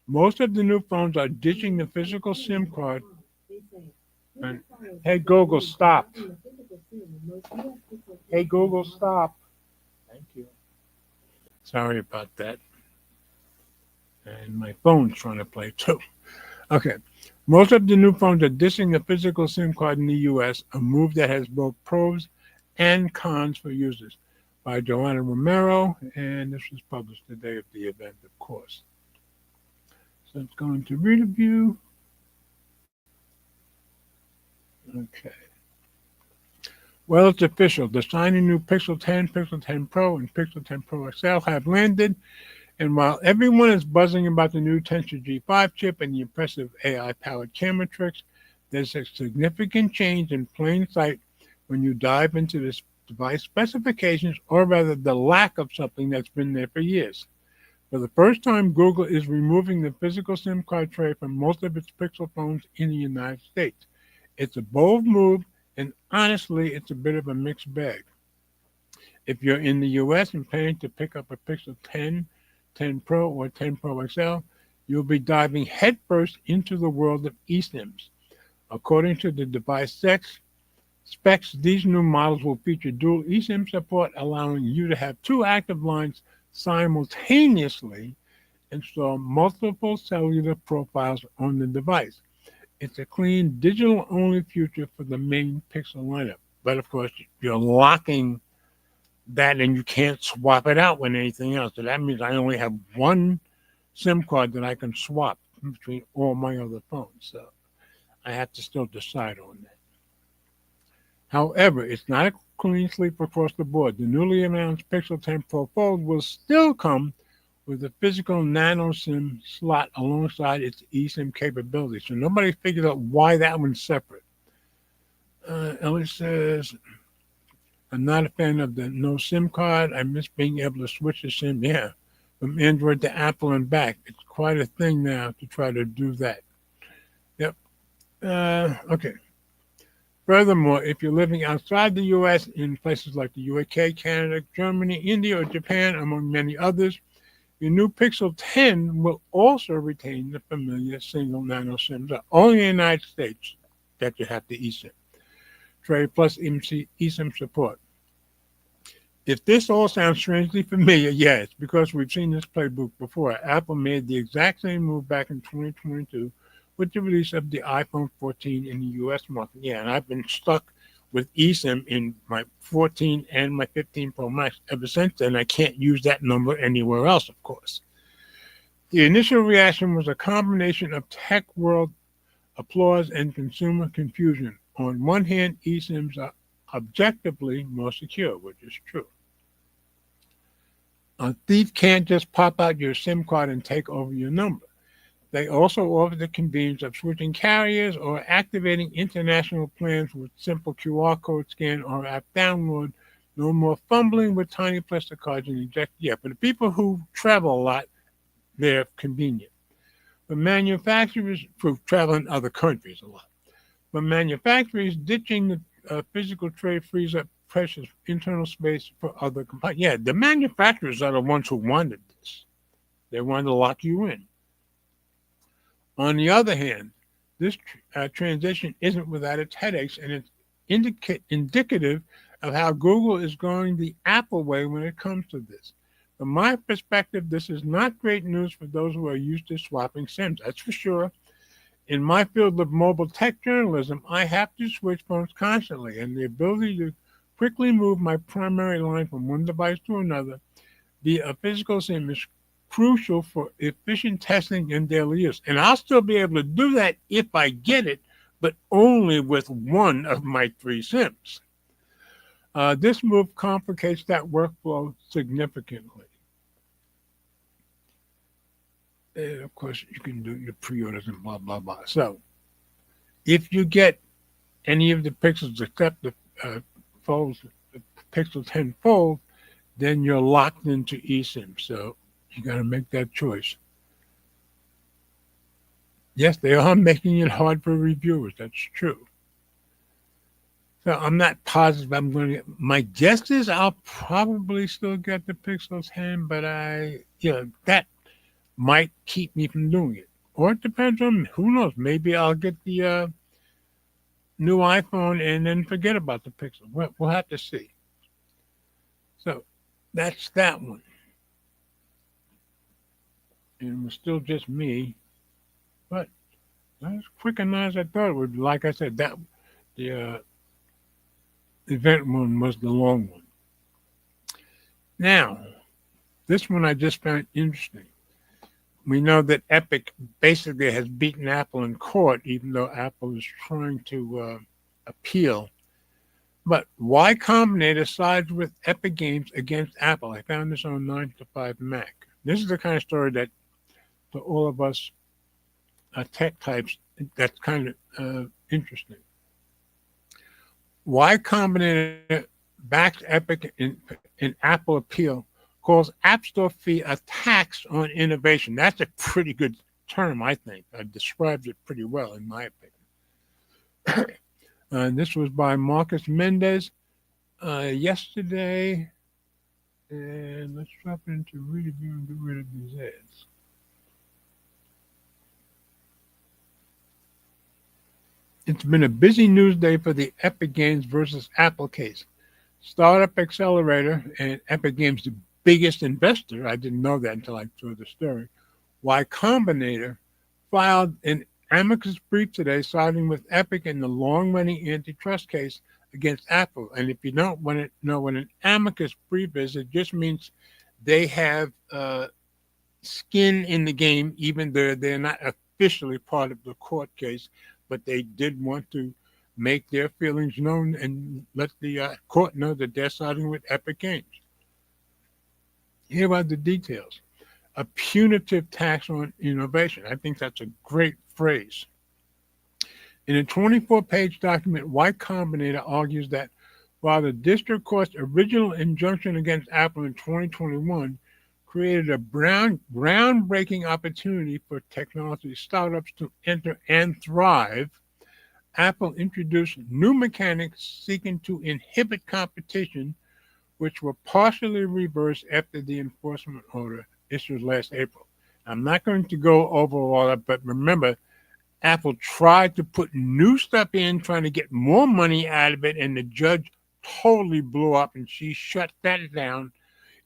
Most of the new phones are ditching the physical SIM card. And, hey, Google, stop. Hey, Google, stop. Thank you. Sorry about that. And my phone's trying to play too. Okay. Most of the new phones are ditching the physical SIM card in the U.S., a move that has both pros and cons for users. By Joanna Romero, and this was published the day of the event, of course. So it's going to read a view. Okay. Well, it's official. The shiny new Pixel 10, Pixel 10 Pro, and Pixel 10 Pro XL have landed. And while everyone is buzzing about the new Tensor G5 chip and the impressive AI-powered camera tricks, there's a significant change in plain sight when you dive into this device specifications, or rather the lack of something that's been there for years. For the first time, Google is removing the physical SIM card tray from most of its Pixel phones in the United States. It's a bold move, and honestly, it's a bit of a mixed bag. If you're in the US and planning to pick up a Pixel 10, 10 Pro, or 10 Pro XL, you'll be diving headfirst into the world of eSIMs. According to the device specs, these new models will feature dual eSIM support, allowing you to have 2 active lines simultaneously and store multiple cellular profiles on the device. It's a clean digital-only future for the main Pixel lineup. But of course, you're locking that and you can't swap it out with anything else. So that means I only have one SIM card that I can swap between all my other phones. So I have to still decide on that. However, it's not a clean sweep across the board. The newly announced Pixel 10 Pro Fold will still come with a physical nano SIM slot alongside its eSIM capability. So nobody figured out why that one's separate. Ellie says, I'm not a fan of the no SIM card. I miss being able to switch the SIM, from Android to Apple and back. It's quite a thing now to try to do that. Yep. Okay. Furthermore, if you're living outside the U.S. in places like the UK, Canada, Germany, India, or Japan, among many others, your new Pixel 10 will also retain the familiar single nano SIMs. Only in the United States that you have the eSIM tray plus eSIM support. If this all sounds strangely familiar, it's because we've seen this playbook before. Apple made the exact same move back in 2022 with the release of the iPhone 14 in the U.S. market. And I've been stuck with eSIM in my 14 and my 15 Pro Max ever since then. I can't use that number anywhere else, of course. The initial reaction was a combination of tech world applause and consumer confusion. On one hand, eSIMs are objectively more secure, which is true. A thief can't just pop out your SIM card and take over your number. They also offer the convenience of switching carriers or activating international plans with simple QR code scan or app download. No more fumbling with tiny plastic cards and eject. For the people who travel a lot, they're convenient. For manufacturers, for traveling other countries a lot. For manufacturers, ditching the physical tray frees up precious internal space for other components. The manufacturers are the ones who wanted this. They wanted to lock you in. On the other hand, this transition isn't without its headaches, and it's indicative of how Google is going the Apple way when it comes to this. From my perspective, this is not great news for those who are used to swapping SIMs, that's for sure. In my field of mobile tech journalism, I have to switch phones constantly, and the ability to quickly move my primary line from one device to another via a physical SIM is crucial for efficient testing and daily use. And I'll still be able to do that if I get it, but only with one of my 3 SIMs. This move complicates that workflow significantly. And of course, you can do your pre-orders and blah, blah, blah. So if you get any of the Pixels except the Folds, the Pixel 10 Fold, then you're locked into eSIM. So you got to make that choice. Yes, they are making it hard for reviewers. That's true. So I'm not positive I'm going to get. My guess is I'll probably still get the Pixel 10, but that might keep me from doing it. Or it depends on, who knows, maybe I'll get the new iPhone and then forget about the Pixel. We'll have to see. So that's that one. And it was still just me, but not as quick and as I thought it would be. Like I said, that the event one was the long one. Now, this one I just found interesting. We know that Epic basically has beaten Apple in court, even though Apple is trying to appeal. But Y Combinator sides with Epic Games against Apple. I found this on 9to5 Mac. This is the kind of story that, for all of us tech types, that's kind of interesting. Y Combinator backs Epic in Apple appeal, calls App Store fee a tax on innovation. That's a pretty good term, I think. It describes it pretty well, in my opinion. This was by Marcus Mendez yesterday. And let's drop into review and get rid of these ads. It's been a busy news day for the Epic Games versus Apple case. Startup Accelerator and Epic Games, the biggest investor, I didn't know that until I saw the story, Y Combinator, filed an amicus brief today siding with Epic in the long-running antitrust case against Apple. And if you don't want to know what an amicus brief is, it just means they have skin in the game, even though they're not officially part of the court case. but they did want to make their feelings known and let the court know that they're siding with Epic Games. Here are the details. A punitive tax on innovation. I think that's a great phrase. In a 24-page document, Y Combinator argues that while the district court's original injunction against Apple in 2021 created a groundbreaking opportunity for technology startups to enter and thrive, Apple introduced new mechanics seeking to inhibit competition, which were partially reversed after the enforcement order issued last April. I'm not going to go over all that, but remember, Apple tried to put new stuff in, trying to get more money out of it, and the judge totally blew up, and she shut that down,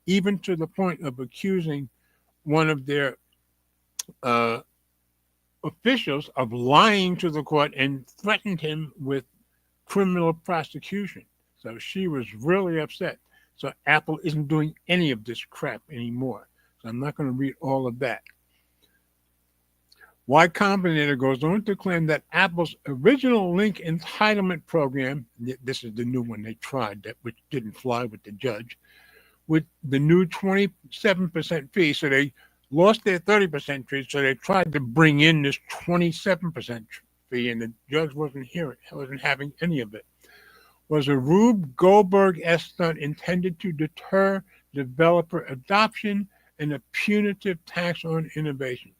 even to the point of accusing one of their officials of lying to the court and threatened him with criminal prosecution. So she was really upset. So Apple isn't doing any of this crap anymore. So I'm not going to read all of that. Y Combinator goes on to claim that Apple's original link entitlement program, this is the new one they tried, that which didn't fly with the judge, with the new 27% fee. So they lost their 30% fee, so they tried to bring in this 27% fee, and the judge wasn't having any of it. Was a Rube Goldberg-esque stunt intended to deter developer adoption and a punitive tax on innovation.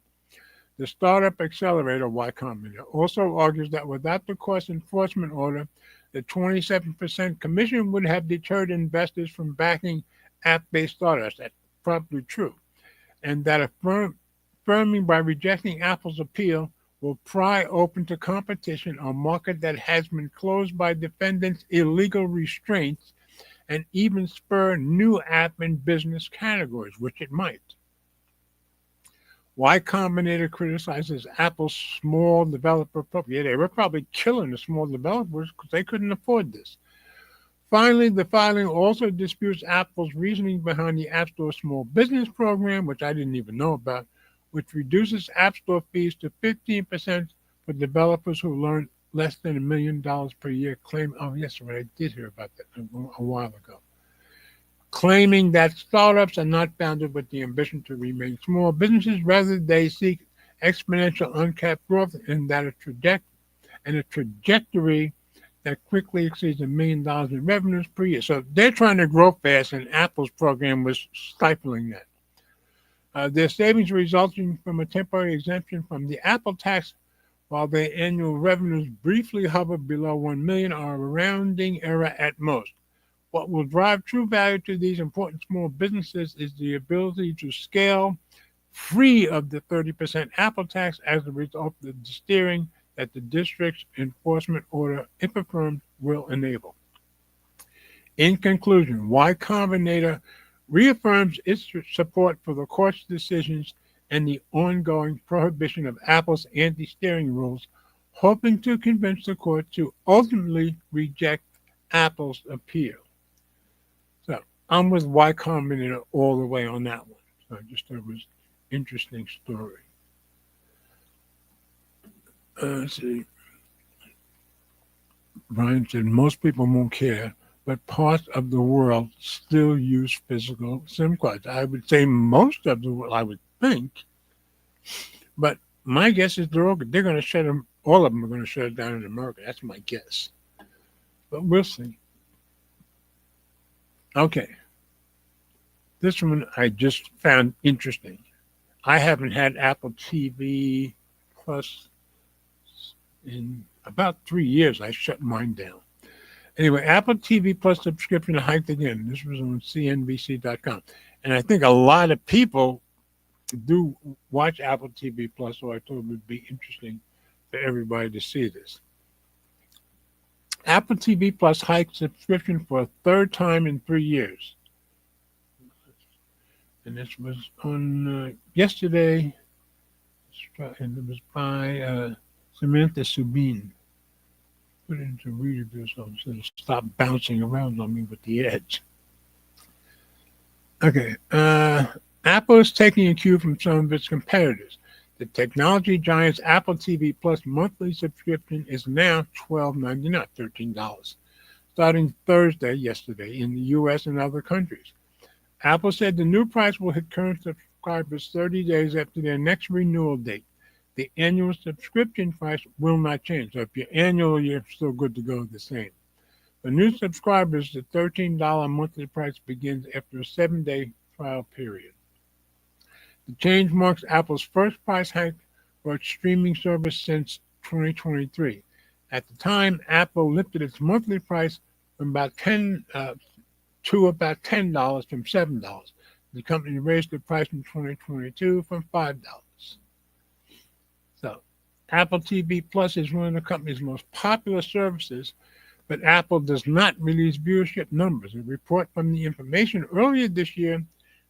The Startup Accelerator, Y Combinator, also argues that without the cost enforcement order, the 27% commission would have deterred investors from backing app-based startups. That's probably true. And that affirming by rejecting Apple's appeal will pry open to competition a market that has been closed by defendants' illegal restraints and even spur new app and business categories, which it might. Y Combinator criticizes Apple's small developer program. Yeah, they were probably killing the small developers because they couldn't afford this. Finally, the filing also disputes Apple's reasoning behind the App Store Small Business Program, which I didn't even know about, which reduces App Store fees to 15% for developers who earn less than $1 million per year. Yes, I did hear about that a while ago. Claiming that startups are not founded with the ambition to remain small businesses, rather they seek exponential uncapped growth, and that a trajectory that quickly exceeds $1 million in revenues per year. So they're trying to grow fast, and Apple's program was stifling that. Their savings resulting from a temporary exemption from the Apple tax, while their annual revenues briefly hover below $1 million, are a rounding error at most. What will drive true value to these important small businesses is the ability to scale free of the 30% Apple tax as a result of the steering that the district's enforcement order, if affirmed, will enable. In conclusion, Y Combinator reaffirms its support for the court's decisions and the ongoing prohibition of Apple's anti-steering rules, hoping to convince the court to ultimately reject Apple's appeal. So I'm with Y Combinator all the way on that one. So I just thought it was an interesting story. Let's see. Brian said most people won't care, but parts of the world still use physical SIM cards. I would say most of the world, I would think. But my guess is they're going to shut them, all of them are going to shut it down in America. That's my guess. But we'll see. Okay. This one I just found interesting. I haven't had Apple TV Plus in about 3 years. I shut mine down. Anyway, Apple TV Plus subscription hiked again. This was on CNBC.com. And I think a lot of people do watch Apple TV Plus, so I thought it would be interesting for everybody to see this. Apple TV Plus hiked subscription for a third time in 3 years. And this was on yesterday, and it was by Samantha Subin. Put it into reader view so it'll stop bouncing around on me with the edge. Okay. Apple is taking a cue from some of its competitors. The technology giant's Apple TV Plus monthly subscription is now $12.99, $13, starting Thursday, yesterday, in the U.S. and other countries. Apple said the new price will hit current subscribers 30 days after their next renewal date. The annual subscription price will not change. So if you're annual, you're still good to go the same. For new subscribers, the $13 monthly price begins after a 7-day trial period. The change marks Apple's first price hike for its streaming service since 2023. At the time, Apple lifted its monthly price from about $10 from $7. The company raised the price in 2022 from $5. So, Apple TV Plus is one of the company's most popular services, but Apple does not release viewership numbers. A report from The Information earlier this year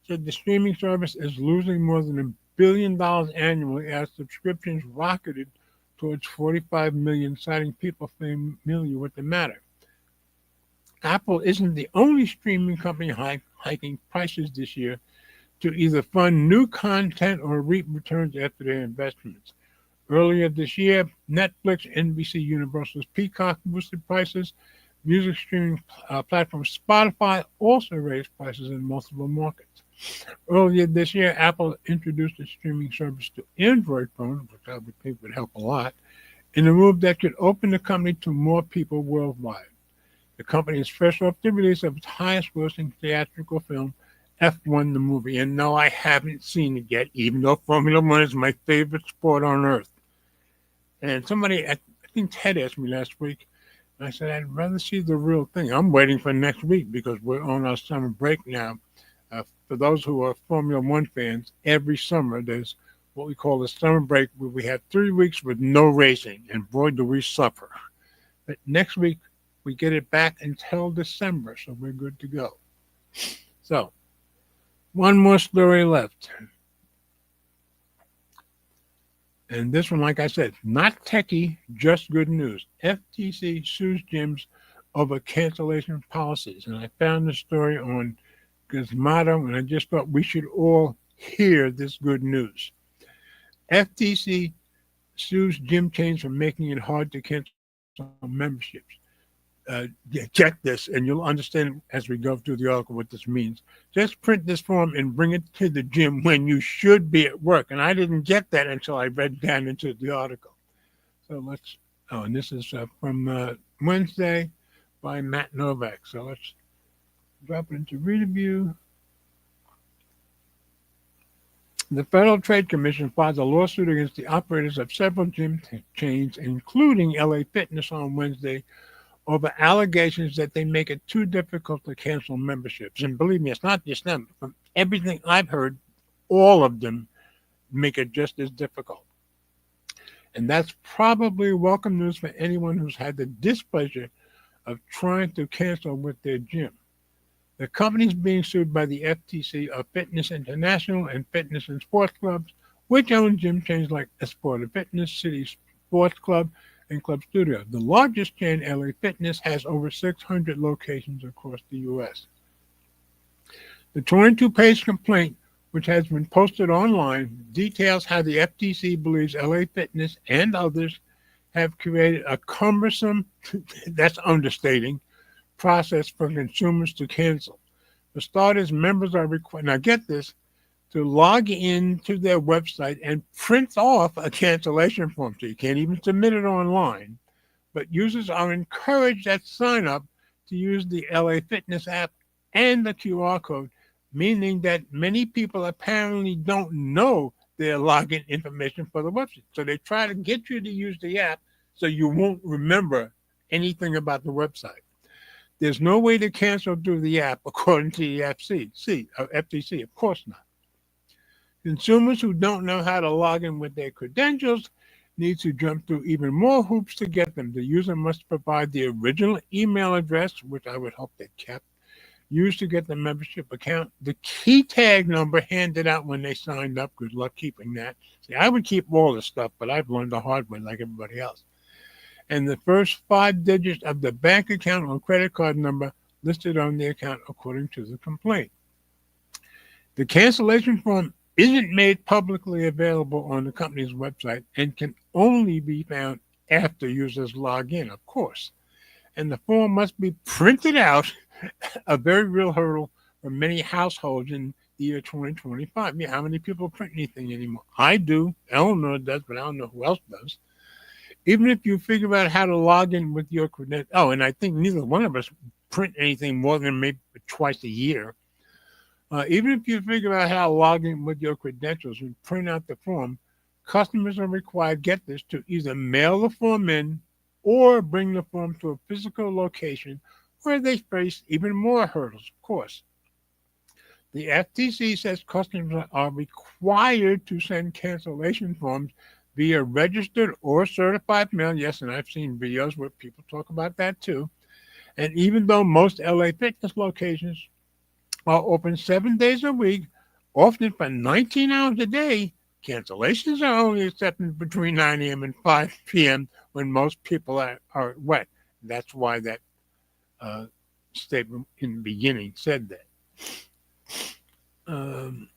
said the streaming service is losing more than $1 billion annually as subscriptions rocketed towards 45 million, citing people familiar with the matter. Apple isn't the only streaming company hiking prices this year to either fund new content or reap returns after their investments. Earlier this year, Netflix, NBC Universal's Peacock boosted prices. Music streaming platform Spotify also raised prices in multiple markets. Earlier this year, Apple introduced a streaming service to Android phones, which I would think would help a lot, in a move that could open the company to more people worldwide. The company is fresh off the release of its highest-grossing theatrical film, F1 the movie. And no, I haven't seen it yet, even though Formula One is my favorite sport on earth. And somebody, I think Ted asked me last week, and I said, I'd rather see the real thing. I'm waiting for next week because we're on our summer break now. For those who are Formula One fans, every summer there's what we call the summer break, where we have 3 weeks with no racing, and boy, do we suffer. But next week, we get it back until December, so we're good to go. So, one more story left. And this one, like I said, not techie, just good news. FTC sues gyms over cancellation policies. And I found the story on Gizmodo, and I just thought we should all hear this good news. FTC sues gym chains for making it hard to cancel memberships. Check this, and you'll understand as we go through the article what this means. Just print this form and bring it to the gym when you should be at work. And I didn't get that until I read down into the article. So and this is from Wednesday by Matt Novak. So let's drop it into review. The Federal Trade Commission filed a lawsuit against the operators of several gym chains, including LA Fitness, on Wednesday, over allegations that they make it too difficult to cancel memberships. And believe me, it's not just them. From everything I've heard, all of them make it just as difficult. And that's probably welcome news for anyone who's had the displeasure of trying to cancel with their gym. The companies being sued by the FTC are Fitness International and Fitness and Sports Clubs, which own gym chains like Esport Fitness, City Sports Club, and Club Studio. The largest chain, LA Fitness, has over 600 locations across the U.S. The 22-page complaint, which has been posted online, details how the FTC believes LA Fitness and others have created a cumbersome, that's understating, process for consumers to cancel. For starters, members are required, now get this, to log in to their website and print off a cancellation form. So you can't even submit it online. But users are encouraged at sign up to use the LA Fitness app and the QR code, meaning that many people apparently don't know their login information for the website. So they try to get you to use the app so you won't remember anything about the website. There's no way to cancel through the app, according to the FTC. Of course not. Consumers who don't know how to log in with their credentials need to jump through even more hoops to get them. The user must provide the original email address, which I would hope they kept, used to get the membership account, the key tag number handed out when they signed up. Good luck keeping that. See, I would keep all this stuff, but I've learned the hard way like everybody else. And the first 5 digits of the bank account or credit card number listed on the account according to the complaint. The cancellation form isn't made publicly available on the company's website and can only be found after users log in, of course. And the form must be printed out, a very real hurdle for many households in the year 2025. Yeah, how many people print anything anymore? I do. Eleanor does, but I don't know who else does. Even if you figure out how to log in with your credentials. Oh, and I think neither one of us print anything more than maybe twice a year. Even if you figure out how to log in with your credentials and print out the form, customers are required, get this, to either mail the form in or bring the form to a physical location where they face even more hurdles, of course. The FTC says customers are required to send cancellation forms via registered or certified mail. Yes, and I've seen videos where people talk about that too. And even though most LA fitness locations are open 7 days a week, often for 19 hours a day, cancellations are only accepted between 9 a.m. and 5 p.m. when most people are wet. That's why that uh, statement in the beginning said that. Um,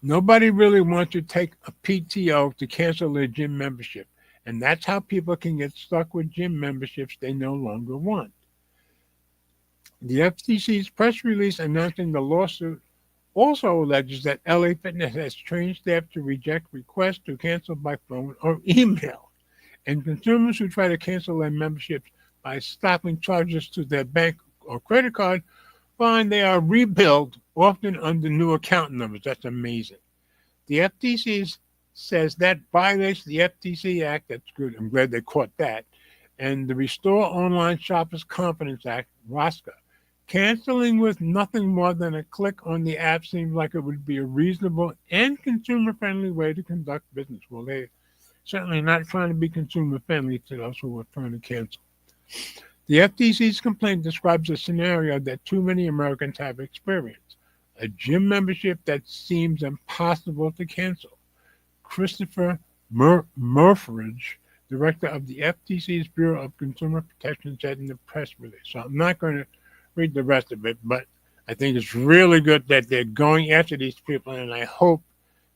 Nobody really wants to take a PTO to cancel their gym membership, and that's how people can get stuck with gym memberships they no longer want. The FTC's press release announcing the lawsuit also alleges that LA Fitness has trained staff to reject requests to cancel by phone or email, and consumers who try to cancel their memberships by stopping charges to their bank or credit card find they are rebilled, often under new account numbers. That's amazing. The FTC says that violates the FTC Act. That's good. I'm glad they caught that. And the Restore Online Shoppers Confidence Act, ROSCA. Canceling with nothing more than a click on the app seems like it would be a reasonable and consumer friendly way to conduct business. Well, they're certainly not trying to be consumer friendly to those who are trying to cancel. The FTC's complaint describes a scenario that too many Americans have experienced: a gym membership that seems impossible to cancel. Christopher Murfridge, director of the FTC's Bureau of Consumer Protection, said in the press release. So I'm not going to read the rest of it, but I think it's really good that they're going after these people, and I hope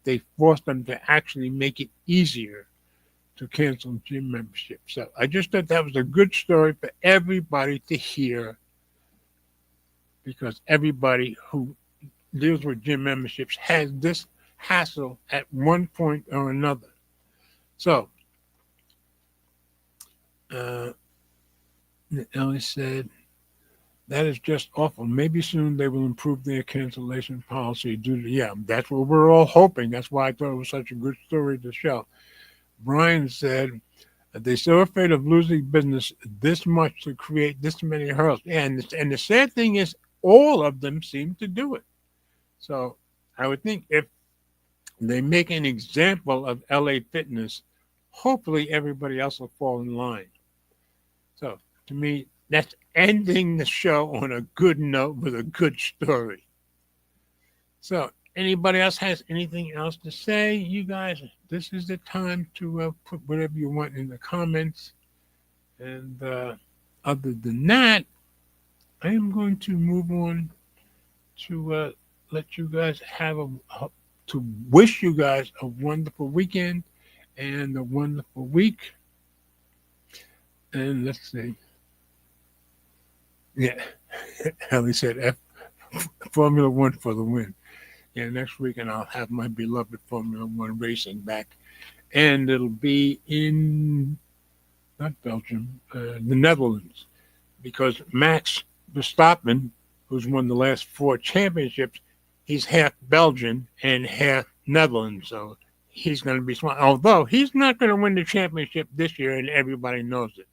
they force them to actually make it easier to cancel gym membership. So I just thought that was a good story for everybody to hear, because everybody who deals with gym memberships has this hassle at one point or another. So, Ellie said, that is just awful. Maybe soon they will improve their cancellation policy due to, yeah, that's what we're all hoping. That's why I thought it was such a good story to show. Brian said, they're so afraid of losing business this much to create this many hurdles. And the sad thing is, all of them seem to do it. So I would think if they make an example of LA Fitness, hopefully everybody else will fall in line. So to me, that's ending the show on a good note with a good story. So anybody else has anything else to say? You guys, this is the time to put whatever you want in the comments. And other than that, I am going to move on to let you guys to wish you guys a wonderful weekend and a wonderful week. And let's see. Yeah, Ellie said Formula One for the win. Yeah, next weekend I'll have my beloved Formula One racing back. And it'll be in, not Belgium, the Netherlands. Because Max Verstappen, who's won the last 4 championships, he's half Belgian and half Netherlands. So he's going to be smart. Although he's not going to win the championship this year, and everybody knows it.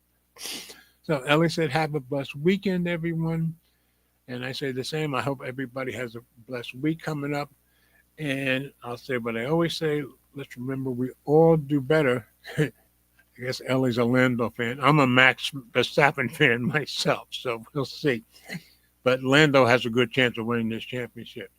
So Ellie said, have a blessed weekend, everyone. And I say the same. I hope everybody has a blessed week coming up. And I'll say what I always say. Let's remember, we all do better. I guess Ellie's a Lando fan. I'm a Max Verstappen fan myself, so we'll see. But Lando has a good chance of winning this championship.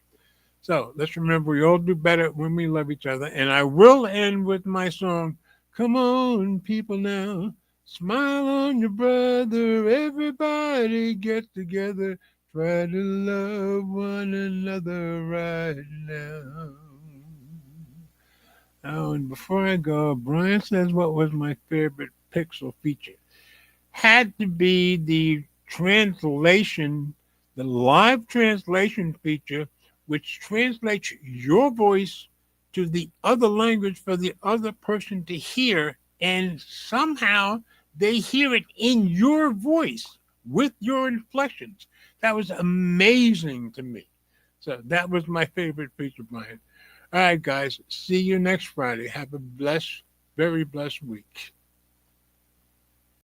So let's remember, we all do better when we love each other. And I will end with my song, Come On, People Now. Smile on your brother. Everybody get together. Try to love one another right now. Oh, and before I go, Brian says what was my favorite Pixel feature? Had to be the translation, the live translation feature, which translates your voice to the other language for the other person to hear, and somehow they hear it in your voice with your inflections. That was amazing to me. So that was my favorite feature, Brian. All right, guys. See you next Friday. Have a blessed, very blessed week.